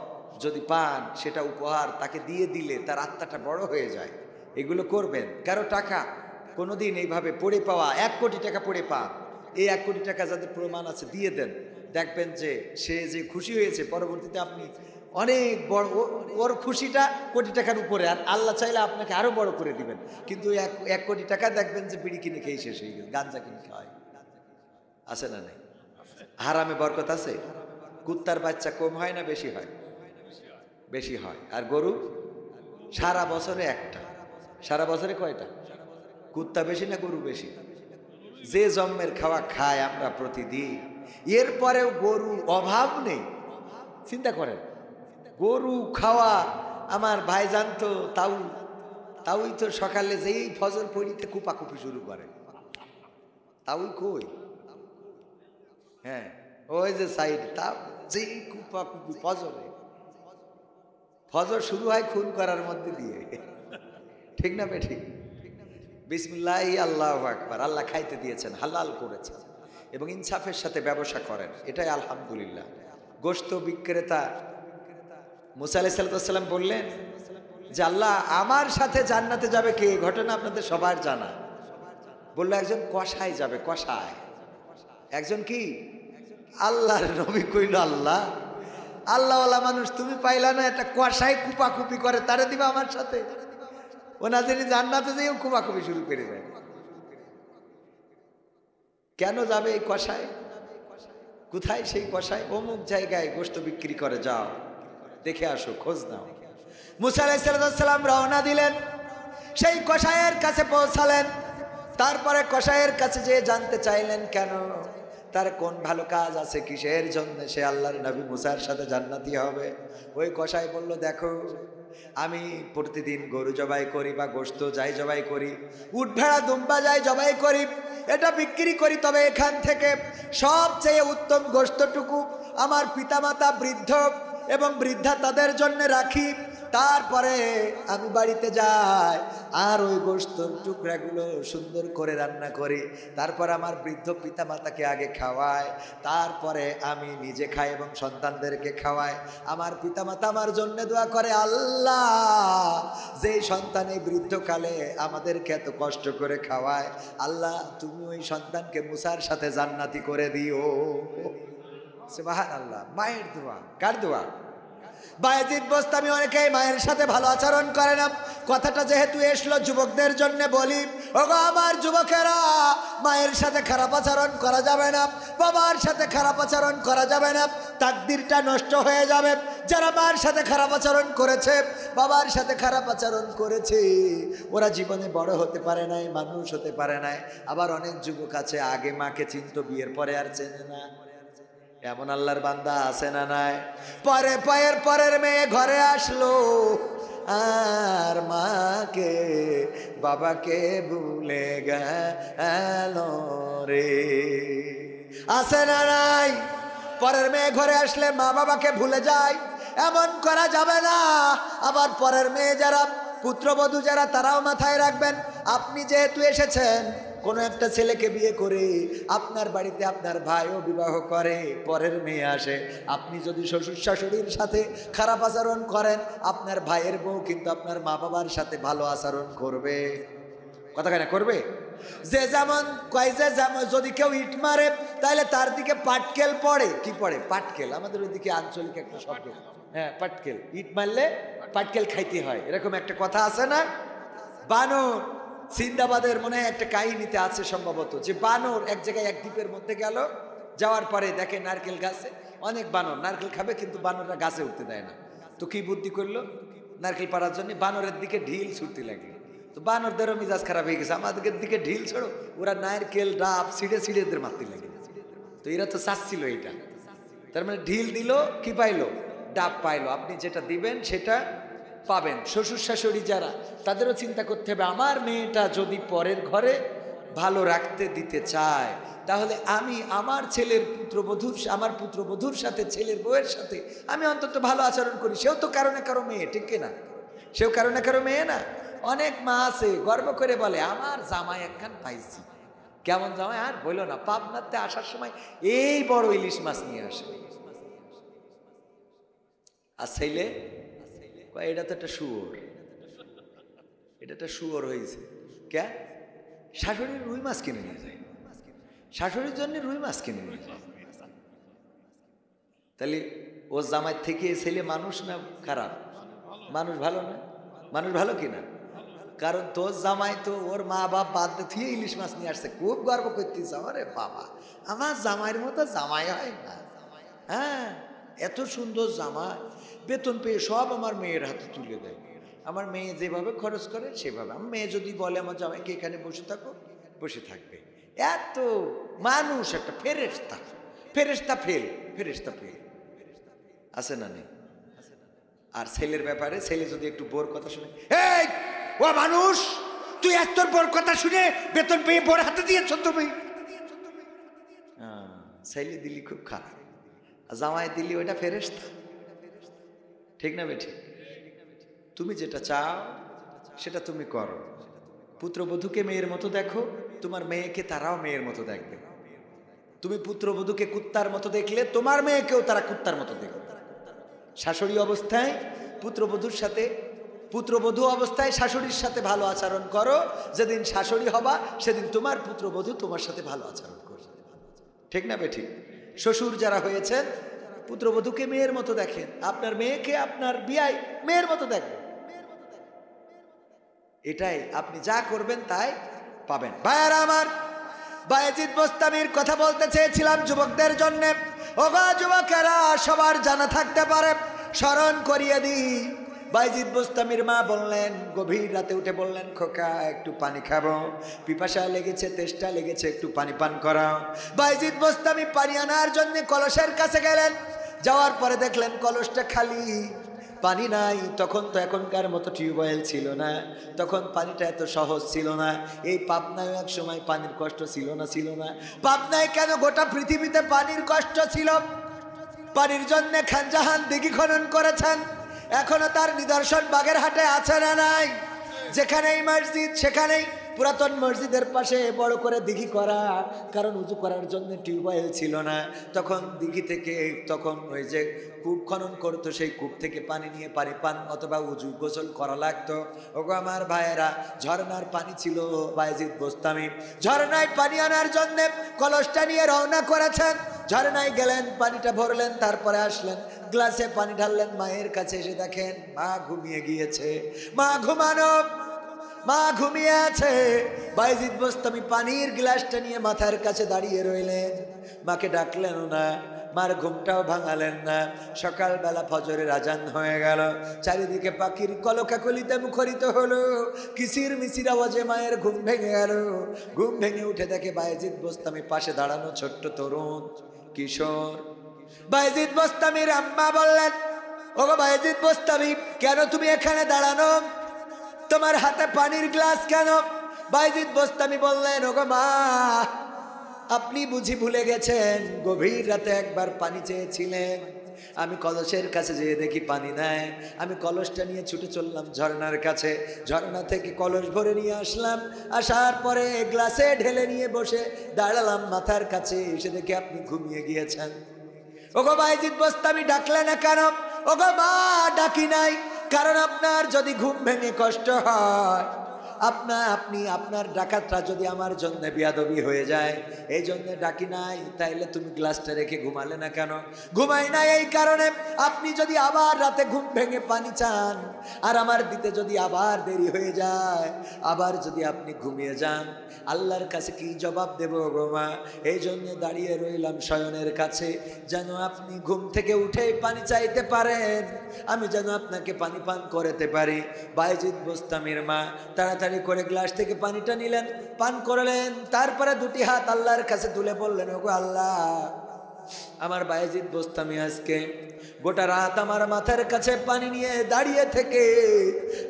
যদি পান, সেটা উপহার তাকে দিয়ে দিলে তার আত্মাটা বড় হয়ে যায়। এগুলো করবেন। কারো টাকা কোনোদিন এইভাবে পড়ে পাওয়া, 1 কোটি টাকা পড়ে পান, এই 1 কোটি টাকা যাদের প্রমাণ আছে দিয়ে দেন। দেখবেন যে সে যে খুশি হয়েছে, পরবর্তীতে আপনি অনেক বড়, ওর খুশিটা কোটি টাকার উপরে, আর আল্লাহ চাইলে আপনাকে আরো বড় করে দিবেন। কিন্তু 1 কোটি টাকা দেখবেন যে বিড়ি কিনে খেয়ে শেষ হয়ে গেছে, গাঞ্জা কিনে খাওয়ায়। আছে না নাই? হারামে বরকত আছে? কুত্তার বাচ্চা কম হয় না বেশি হয়? বেশি হয়। আর গরু সারা বছরে একটা। সারা বছরে কয়টা? কুত্তা বেশি না গরু বেশি? যে জন্মের খাওয়া খায় আমরা প্রতিদিন, এরপরেও গরু অভাব নেই। চিন্তা করেন, গরু খাওয়া আমার ভাই জানতো, তাওই তো সকালে যেই ফজর পড়িতে কুপাকুপি শুরু করে। তাওই কই? হ্যাঁ, ওই যে সাইড, তাও যেই কুপাকুপি ফজরে। ফজর শুরু হয় খুন করার মধ্যে দিয়ে, ঠিক না বে ঠিক? বিসমিল্লাহ আল্লাহু আকবার। আল্লাহ খাইতে দিয়েছেন, হালাল করেছেন এবং ইনসাফের সাথে ব্যবসা করেন, এটাই আলহামদুলিল্লাহ। গোশত বিক্রেতা মুসা আলাইহিস সালাম বললেন যে আল্লাহ আমার সাথে জান্নাতে যাবে কে? ঘটনা আপনাদের সবার জানা। বললো একজন কসাই যাবে, কসাই। একজন কি? আল্লাহর নবী কইল আল্লাহ, আল্লাহওয়ালা মানুষ তুমি পাইলা না, একটা কসাই কুপাকুপি করে, তারে দিবা আমার সাথে? ওনাদের জান্নাতে যেও কুপাকুপি শুরু করে দেয়। কেন যাবে এই কসাই? কোথায় সেই কসাই? অমুক জায়গায় গোশত বিক্রি করে, যাও দেখে আসো, খোঁজ নাও। মুসা আলাইহিস সালাম রওনা দিলেন, সেই কসাইয়ের কাছে পৌঁছালেন। তারপরে কসাইয়ের কাছে যেয়ে জানতে চাইলেন কেন, তার কোন ভালো কাজ আছে, কিসের জন্য সে আল্লাহর নবী মুসার সাথে জান্নাতি হবে। ওই কসাই বলল, দেখো আমি প্রতিদিন গরু জবাই করি বা গোশত যাই জবাই করি, উট ভেড়া দুম্বা যাই জবাই করি, এটা বিক্রি করি, তবে এখান থেকে সবচেয়ে উত্তম গোশতটুকু আমার পিতামাতা বৃদ্ধ এবং বৃদ্ধা তাদের জন্য রাখি। তারপরে আমি বাড়িতে যাই আর ওই গোশতের টুকরাগুলো সুন্দর করে রান্না করি, তারপর আমার বৃদ্ধ পিতামাতাকে আগে খাওয়াই, তারপরে আমি নিজে খাই এবং সন্তানদেরকে খাওয়াই। আমার পিতামাতা আমার জন্য দোয়া করে, আল্লাহ যেই সন্তান এই বৃদ্ধকালে আমাদেরকে এত কষ্ট করে খাওয়ায়, আল্লাহ তুমি ওই সন্তানকে মুসার সাথে জান্নাতি করে দিও। সুবহানাল্লাহ। মায়ের দোয়া। কার দোয়া? বায়েজিদ বোস্তামি। অনেকেই মায়ের সাথে ভালো আচরণ করে না। কথাটা যেহেতু এসলো যুবকদের জন্য বলি, ওগো আমার যুবকেরা, মায়ের সাথে খারাপ আচরণ করা যাবে না, বাবার সাথে খারাপ আচরণ করা যাবে না, তাকদিরটা নষ্ট হয়ে যাবে। যারা মায়ের সাথে খারাপ আচরণ করেছে, বাবার সাথে খারাপ আচরণ করেছে, ওরা জীবনে বড় হতে পারে নাই, মানুষ হতে পারে নাই। আবার অনেক যুবক আছে আগে মাকে চিনত, বিয়ের পরে আর চেনে না। এমন আল্লাহর বান্দা আছে না নাই? পরের মেয়ে ঘরে আসলো আর মাকে বাবাকে ভুলে গেল রে। আছে না নাই? পরের মেয়ে ঘরে আসলে মা বাবাকে ভুলে যায়, এমন করা যাবে না। আবার পরের মেয়ে যারা, পুত্রবধূ যারা, তারাও মাথায় রাখবেন, আপনি যেহেতু এসেছেন কোনো একটা ছেলেকে বিয়ে করে, আপনার বাড়িতে আপনার ভাইও বিবাহ করে, পরের মেয়ে আসে, আপনি যদি শ্বশুর শাশুড়ির সাথে খারাপ আচরণ করেন, আপনার ভাইয়ের বউ কিন্তু আপনার মা বাবার সাথে ভালো আচরণ করবে। কথা কেন করবে? যে যেমন কয়, যে যেমন যদি কেউ ইট মারে তাহলে তার দিকে পাটকেল পড়ে। কি পড়ে? পাটকেল। আমাদের ওইদিকে আঞ্চলিক একটা শব্দ, হ্যাঁ পাটকেল। ইট মারলে পাটকেল খাইতে হয়, এরকম একটা কথা আছে না? বানর, সিন্দাবাদের মনে হয় একটা কাহিনীতে আছে সম্ভবত, যে বানর এক জায়গায় এক দ্বীপের মধ্যে গেল, যাওয়ার পরে দেখে নারকেল গাছে অনেক বানর নারকেল খাবে, কিন্তু বানররা গাছে উঠতে দেয় না। তো কি বুদ্ধি করলো, নারকেল পাড়ার জন্য বানরের দিকে ঢিল ছুটতে লাগলো। তো বানরদেরও মিজাজ খারাপ হয়ে গেছে, আমাদের দিকে ঢিল ছোড়ো, ওরা নারকেল ডাব ছিঁড়ে ছিঁড়ে এদের মারতে লাগে। তো এরা তো চাচ্ছিল এইটা, তার মানে ঢিল দিল, কি পাইলো? ডাব পাইলো। আপনি যেটা দিবেন সেটা পাবেন। শ্বশুর শাশুড়ি যারা, তাদেরও চিন্তা করতে হবে, আমার মেয়েটা যদি পরের ঘরে ভালো রাখতে দিতে চায়, তাহলে আমি আমার ছেলের পুত্রবধূর, আমার পুত্রবধূর সাথে ছেলের বউয়ের সাথে আমি অন্তত ভালো আচরণ করি। সেও তো কারো না কারো মেয়ে, ঠিক কিনা? সেও কারো না কারো মেয়ে না? অনেক মা আছে গর্ব করে বলে, আমার জামাই একখান পাইছি। কেমন জামাই? আর বললো না, পাবনাতে আসার সময় এই বড় ইলিশ মাছ নিয়ে আসে। আর ছেলে, এটা তো একটা শুয়োর, এটা একটা শুয়োর হয়েছে। কে? শাশুড়ির রুই মাছ কিনে নিয়ে যায়, শাশুড়ির জন্য রুই মাছ কিনে নিয়ে যায়। তাহলে ও জামাই থেকে ছেলে মানুষ না খারাপ? মানুষ ভালো না? মানুষ ভালো কিনা? কারণ তোর জামাই তো ওর মা বাপ বাদ দিয়ে ইলিশ মাছ নিয়ে আসছে, খুব গর্ব করতেছে, আরে বাবা আমার জামাইয়ের মতো জামাই হয় না। হ্যাঁ, এত সুন্দর জামাই, বেতন পেয়ে সব আমার মেয়ের হাতে তুলে দেয়। আমার মেয়ে যেভাবে খরচ করে সেভাবে, আমার মেয়ে যদি বলে আমার জামাইকে এখানে বসে থাকো, বসে থাকবে। এত মানুষ একটা ফেরেশতা, ফেরেশতা ফেল, ফেরেশতা ফেল আছে না নেই? আর ছেলের ব্যাপারে, ছেলে যদি একটু বোর কথা শুনে, এই ও মানুষ, তুই এত বোর কথা শুনে বেতন পেয়ে বোর হাতে দিয়েছ তুমি। ছেলে দিলি খুব খারাপ, জামাই দিলি ওইটা ফেরেশতা। ঠিক না বেঠিক? তুমি যেটা চাও সেটা তুমি করো। পুত্রবধূকে মেয়ের মতো দেখো, তোমার মেয়েকে তারাও মেয়ের মতো দেখবে। তুমি পুত্রবধূকে কুত্তার মতো দেখলে তোমার মেয়েকেও তারা কুত্তার মতো দেখবে। শাশুড়ি অবস্থায় পুত্রবধূর সাথে, পুত্রবধূ অবস্থায় শাশুড়ির সাথে ভালো আচরণ করো। যেদিন শাশুড়ি হবা সেদিন তোমার পুত্রবধূ তোমার সাথে ভালো আচরণ করবে। ঠিক না বেঠিক? শ্বশুর যারা হয়েছেন পুত্রবধূকে মেয়ের মতো দেখেন, আপনার মেয়েকে আপনার বিয়াই মেয়ের মতো দেখেন। এটাই আপনি যা করবেন তাই পাবেন। ভাইয়ারা আমার, বায়েজিদ বোস্তামির কথা বলতে চেয়েছিলাম যুবকদের জন্য। ওগো যুবকেরা, সবার জানা থাকতে পারে, স্মরণ করিয়ে দিই। বায়েজিদ বোস্তামির মা বললেন, গভীর রাতে উঠে বললেন, খোকা একটু পানি খাবো, পিপাসা লেগেছে, তেষ্টা লেগেছে, একটু পানি পান করাও। বায়েজিদ বোস্তামি পানি আনার জন্য কলসের কাছে গেলেন। যাওয়ার পরে দেখলেন কলসটা খালি, পানি নাই। তখন তো এখনকার মতো টিউবওয়েল ছিল না, তখন পানিটা এত সহজ ছিল না। এই পাবনায় এক সময় পানির কষ্ট ছিল না, ছিল না। পাবনায় কেন, গোটা পৃথিবীতে পানির কষ্ট ছিল। পানির জন্য খান জাহান দিঘি খনন করেছেন, এখনো তার নিদর্শন বাগেরহাটে আছে না নাই? যেখানেই মসজিদ সেখানেই পুরাতন মসজিদের পাশে বড় করে দিঘি করা, কারণ উজু করার জন্য টিউবওয়েল ছিল না। তখন দিঘি থেকে, তখন ওই যে কূপ খনন করতো, সেই কূপ থেকে পানি নিয়ে পানি পান অথবা উজু গোসল করা লাগতো। ওগো আমার ভাইয়েরা, ঝর্ণার পানি ছিল বায়েজিদ বোস্তামি। ঝর্ণায় পানি আনার জন্য কলসটা নিয়ে রওনা করেছেন। ঝর্ণায় গেলেন, পানিটা ভরলেন, তারপরে আসলেন, গ্লাসে পানি ঢাললেন। মায়ের কাছে এসে দেখেন মা ঘুমিয়ে গিয়েছে। মা ঘুমানো, মা ঘুমিয়ে আছে। বায়েজিদ বোস্তামি পানির গ্লাসটা নিয়ে মাথার কাছে দাঁড়িয়ে রইলেন, মাকে ডাকলেন না, মার ঘুমটাও ভাঙালেন না। সকালবেলা ফজরের আজান হয়ে গেল, চারিদিকে পাখির কলকাকলিতে মুখরিত হলো, কিসির মিসির আওয়াজে মায়ের ঘুম ভেঙে গেল। ঘুম ভেঙে উঠে দেখে বায়েজিদ বোস্তামি পাশে দাঁড়ানো, ছোট্ট তরুণ কিশোর। বায়েজিদ বোস্তামির আম্মা বললেন, ওগো বায়েজিদ বোস্তামি, কেন তুমি এখানে দাঁড়ানো? তোমার হাতে পানির গ্লাস কেন? বায়েজিদ বোস্তামি বললেন, ওগো মা, আপনি বুঝি ভুলে গেছেন, গভীর রাতে একবার পানি চেয়েছিলেন। আমি কলসের কাছে যেয়ে দেখি পানি নাই। আমি কলসটা নিয়ে ছুটে চললাম ঝর্ণার কাছে, ঝর্ণা থেকে কলস ভরে নিয়ে আসলাম। আসার পরে গ্লাসে ঢেলে নিয়ে বসে দাঁড়ালাম মাথার কাছে, এসে দেখি আপনি ঘুমিয়ে গিয়েছেন। ওগো বায়েজিদ বোস্তামি, ডাকলে না কেন? ওগো মা, ডাকি নাই, কারণ আপনার যদি ঘুম ভেঙে কষ্ট হয়, আপনি আপনার ডাকাতটা যদি আমার জন্য বিয়াদবি হয়ে যায়, এই জন্য ডাকি নাই। তাইলে তুমি গ্লাসটা রেখে ঘুমালে না কেন? ঘুমাই নাই এই কারণে, আপনি যদি আবার রাতে ঘুম ভেঙে পানি চান, আর আমার দিতে যদি আবার দেরি হয়ে যায়, আবার যদি আপনি ঘুমিয়ে যান, আল্লাহর কাছে কি জবাব দেব গো মা? এই জন্য দাঁড়িয়ে রইলাম শয়নের কাছে, যেন আপনি ঘুম থেকে উঠে পানি চাইতে পারেন, আমি যেন আপনাকে পানি পান করাতে পারি। বায়েজিদ বোস্তামির মা তাড়াতাড়ি করে গ্লাস থেকে পানিটা নিলেন, পান করলেন, তারপরে দুটি হাত আল্লাহর কাছে তুলে বললেন, ওগো আল্লাহ, আমার বায়েজিদ বোস্তামি আজকে গোটা রাত আমার মাথার কাছে পানি নিয়ে দাঁড়িয়ে থেকে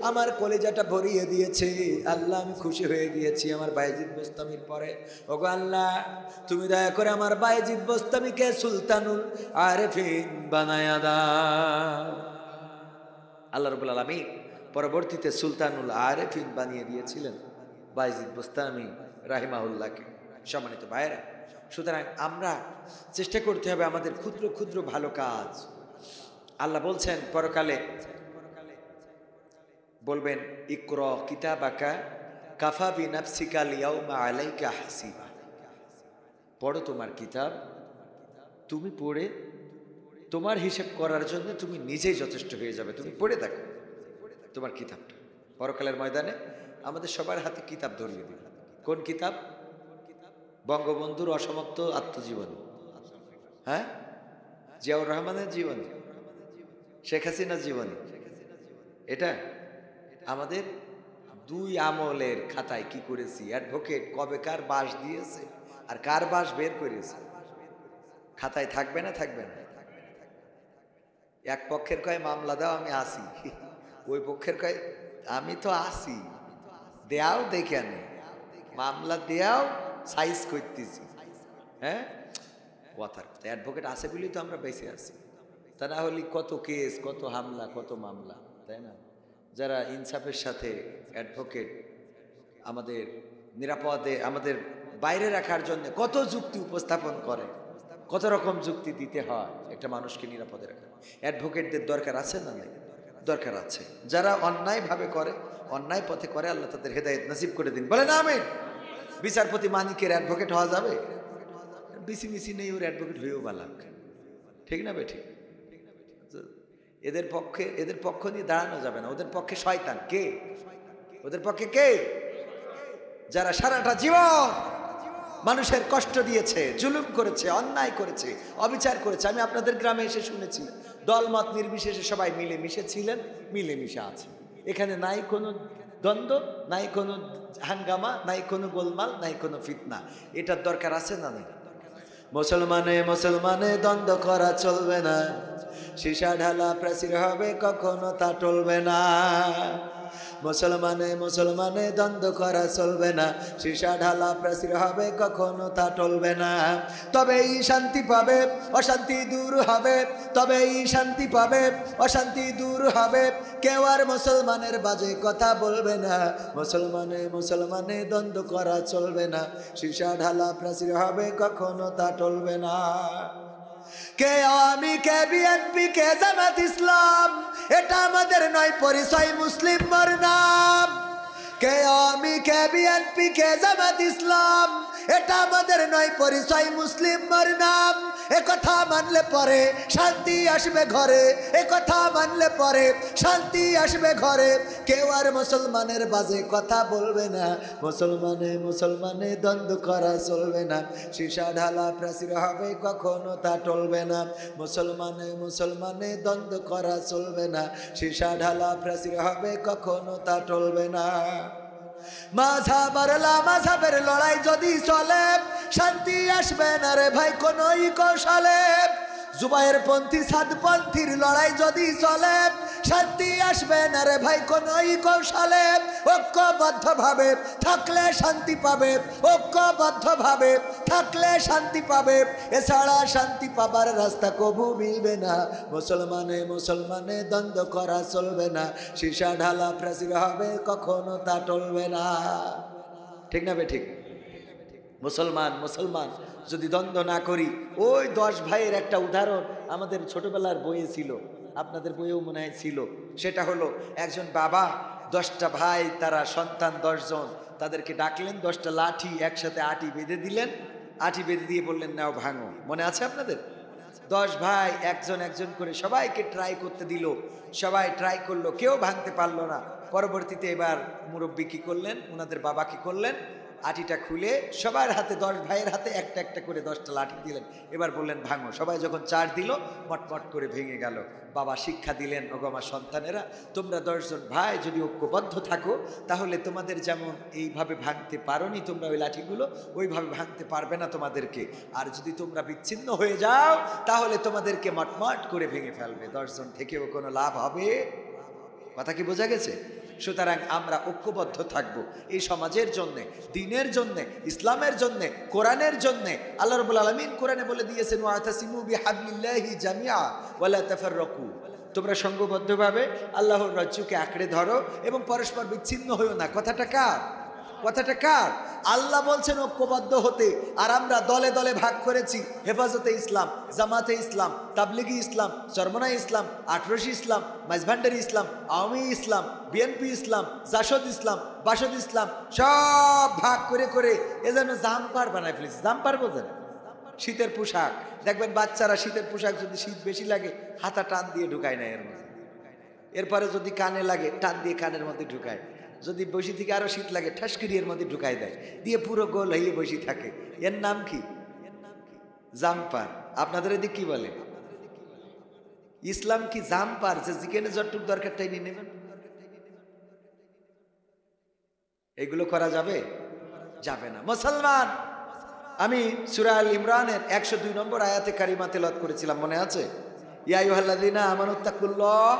আমার কলেজাটা ভরিয়ে দিয়েছে। আল্লাহ, আমি খুশি হয়ে গিয়েছি আমার বায়েজিদ বোস্তামির পরে। ওগো আল্লাহ, তুমি দয়া করে আমার বায়েজিদ বোস্তামিকে সুলতানুল আরেফিন বানায়া দাও। আল্লাহ রাব্বুল আলামিন পরবর্তীতে সুলতানুল আরেফিন বানিয়ে দিয়েছিলেন বায়েজিদ বোস্তামি রাহিমাহুল্লাহকে। সম্মানিত ভাইয়েরা, সুতরাং আমরা চেষ্টা করতে হবে আমাদের ক্ষুদ্র ক্ষুদ্র ভালো কাজ। আল্লাহ বলছেন পরকালে বলবেন, ইকরা কিতাবাকা কাফা বিনাফসিকা লিয়াউমা আলাইকা হাসিবা। পড়ো তোমার কিতাব, তুমি পড়ে তোমার হিসেব করার জন্য তুমি নিজেই যথেষ্ট হয়ে যাবে। তুমি পড়ে দেখো তোমার কিতাবটা, পরকালের ময়দানে আমাদের সবার হাতে কিতাব ধরিয়ে দিল। কোন কিতাব? বঙ্গবন্ধুর অসমাপ্ত আত্মজীবনী, হ্যাঁ, জিয়াউর রহমানের জীবনী, শেখ হাসিনার জীবনী। এটা আমাদের দুই আমলের খাতায় কি করেছি, অ্যাডভোকেট কবে কার বাস দিয়েছে আর কার বাস বের করেছে, খাতায় থাকবে না থাকবে না? এক পক্ষের কয় মামলা দাও, আমি আসি, ওই পক্ষের কয় আমি তো আসি, দেয়াও দেখে আনে, মামলা দেয়াও সাইজ করতেছি। হ্যাঁ, কথার কথা, অ্যাডভোকেট আছে বলেই তো আমরা বেঁচে আছি, তা না হলে কত কেস, কত হামলা, কত মামলা, তাই না? যারা ইনসাফের সাথে অ্যাডভোকেট আমাদের নিরাপদে, আমাদের বাইরে রাখার জন্য কত যুক্তি উপস্থাপন করে, কত রকম যুক্তি দিতে হয় একটা মানুষকে নিরাপদে রাখা। অ্যাডভোকেটদের দরকার আছে না? নাই, দরকার আছে। যারা অন্যায়ভাবে করে, অন্যায় পথে করে, আল্লাহ তাদের হেদায়েত নসিব করে দিন, বলেন আমিন। বিচারপতি মানিকের অ্যাডভোকেট হওয়া যাবে? বিসি মিসি নেই, ওর অ্যাডভোকেট হয়েও বালাক, ঠিক না বেঠিক? এদের পক্ষ নিয়ে দাঁড়ানো যাবে না। ওদের পক্ষে শয়তান কে? ওদের পক্ষে কে? যারা সারাটা জীবন মানুষের কষ্ট দিয়েছে, জুলুম করেছে, অন্যায় করেছে, অবিচার করেছে। আমি আপনাদের গ্রামে এসে শুনেছি দলমত নির্বিশেষে সবাই মিলেমিশে ছিলেন, মিলেমিশে আছে। এখানে নাই কোনো দ্বন্দ্ব, নাই কোনো হাঙ্গামা, নাই কোনো গোলমাল, নাই কোনো ফিতনা। এটার দরকার আছে না? নেই। মুসলমানে দ্বন্দ্ব করা চলবে না, সীসা ঢালা প্রাচীর হবে, কখনো তা টলবে না। মুসলমানে দ্বন্দ্ব করা চলবে না, সীসা ঢালা প্রাচীর হবে, কখনো তা টলবে না। তবেই শান্তি পাবে, অশান্তি দূর হবে, তবেই শান্তি পাবে, অশান্তি দূর হবে। কেউ আর মুসলমানের বাজে কথা বলবে না। মুসলমানে দ্বন্দ্ব করা চলবে না, সীসা ঢালা প্রাচীর হবে, কখনো তা টলবে না। কে আওয়ামী, কে বিএনপি, কে জামাত ইসলাম, এটা আমাদের নয় পরিচয়, মুসলিম মোর নাম। কে আওয়ামী, কে বিএনপি, কে জামাত ইসলাম, এটা আমাদের নয় পরিচয়, মুসলিম মোর নাম। একথা মানলে পরে শান্তি আসবে ঘরে, একথা মানলে পরে শান্তি আসবে ঘরে। কেউ আর মুসলমানের বাজে কথা বলবে না। মুসলমানে দ্বন্দ্ব করা চলবে না, সীসা ঢালা প্রাচীর হবে, কখনো তা টলবে না। মুসলমানে দ্বন্দ্ব করা চলবে না, সীসা ঢালা প্রাচীর হবে, কখনো তা টলবে না। মাঝাবের লড়াই যদি চলে, শান্তি আসবে না রে ভাই কোনই কৌশলে। জুবায়ের পন্থী সাদপন্থীর লড়াই যদি চলে, শান্তি আসবে না রে ভাই কোনই কৌশলে। ঐক্যবদ্ধ ভাবে থাকলে শান্তি পাবে, ঐক্যবদ্ধ ভাবে থাকলে শান্তি পাবে, এছাড়া শান্তি পাবার রাস্তা কবু মিলবে না। মুসলমানে দ্বন্দ্ব করা চলবে না, সীসা ঢালা প্রাচীর হবে, কখনো তা টলবে না। ঠিক না বেঠিক? মুসলমান যদি দ্বন্দ্ব না করি, ওই 10 ভাইয়ের একটা উদাহরণ আমাদের ছোটবেলার বইয়ে ছিল, আপনাদের বইয়েও মনে হয় ছিল। সেটা হলো একজন বাবা, 10টা ভাই, তারা সন্তান 10 জন, তাদেরকে ডাকলেন, 10টা লাঠি একসাথে আটি বেঁধে দিলেন, আটি বেঁধে দিয়ে বললেন নাও ভাঙো। মনে আছে আপনাদের? 10 ভাই একজন করে সবাইকে ট্রাই করতে দিল, সবাই ট্রাই করলো, কেউ ভাঙতে পারলো না। পরবর্তীতে এবার মুরব্বী কি করলেন, ওনাদের বাবা কি করলেন, আটিটা খুলে সবার হাতে, 10 ভাইয়ের হাতে একটা একটা করে 10টা লাঠি দিলেন। এবার বললেন ভাঙো। সবাই যখন 4 দিল, মটমট করে ভেঙে গেল। বাবা শিক্ষা দিলেন, ওগো আমার সন্তানেরা, তোমরা 10 জন ভাই যদি ঐক্যবদ্ধ থাকো, তাহলে তোমাদের যেমন এইভাবে ভাঙতে পারোনি তোমরা ওই লাঠিগুলো, ওইভাবে ভাঙতে পারবে না তোমাদেরকে। আর যদি তোমরা বিচ্ছিন্ন হয়ে যাও, তাহলে তোমাদেরকে মটমট করে ভেঙে ফেলবে। 10 জন থেকেও কোনো লাভ হবে? কথা কি বোঝা গেছে? সুতরাং আমরা ঐক্যবদ্ধ থাকব এই সমাজের জন্যে, দিনের জন্যে, ইসলামের জন্যে, কোরআনের জন্যে। আল্লাহ রাব্বুল আলামিন কোরআনে বলে দিয়েছেন, ওয়াতাসিমু বিহাবলিল্লাহি জামিআ ওয়ালা তাফাররাকু, তোমরা সংঘবদ্ধভাবে আল্লাহর রজ্জুকে আঁকড়ে ধরো এবং পরস্পর বিচ্ছিন্ন হইও না। কথাটা কার? কথাটা কার? আল্লাহ বলছেন ঐক্যবদ্ধ হতে, আর আমরা দলে দলে ভাগ করেছি। হেফাজতে ইসলাম, জামাতে ইসলাম, তাবলিগি ইসলাম, চরমনাই ইসলাম, আটরশি ইসলাম, মাইজভান্ডারি ইসলাম, আওয়ামী ইসলাম, বিএনপি ইসলাম, জাসদ ইসলাম, বাসদ ইসলাম, সব ভাগ করে করে এ যেন জাম্পার বানায় ফেলেছি। জাম্পার বোঝেন? শীতের পোশাক। দেখবেন বাচ্চারা শীতের পোশাক যদি শীত বেশি লাগে, হাতা টান দিয়ে ঢুকায় না এর মধ্যে, এরপরে যদি কানে লাগে টান দিয়ে কানের মধ্যে ঢুকায়। যদি বসি থেকে আরো শীত লাগে ঠাস করে এর মধ্যে ঢুকাই দেয়, দিয়ে পুরো গোল হয়ে বসে থাকে। এর নাম কি? জাম্পার। আপনাদের এদিকে কি বলে? ইসলাম কি জাম্পার যে যেখানে যতটুক দরকার তাই নিয়ে নেবেন? এগুলো করা যাবে? যাবে না। মুসলমান, আমি সূরা আল ইমরানের 102 নম্বর আয়াতে কারিমা তেলাওয়াত করেছিলাম, মনে আছে? ইয়া আইয়ুহাল্লাযীনা আমানুত্তাকুল্লাহ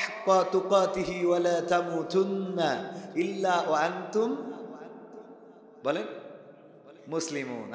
হাক্কা তুকাতিহি ওয়া লা তামুতুন্না ইল্লা ওয়া আনতুম বলেন মুসলিমুন।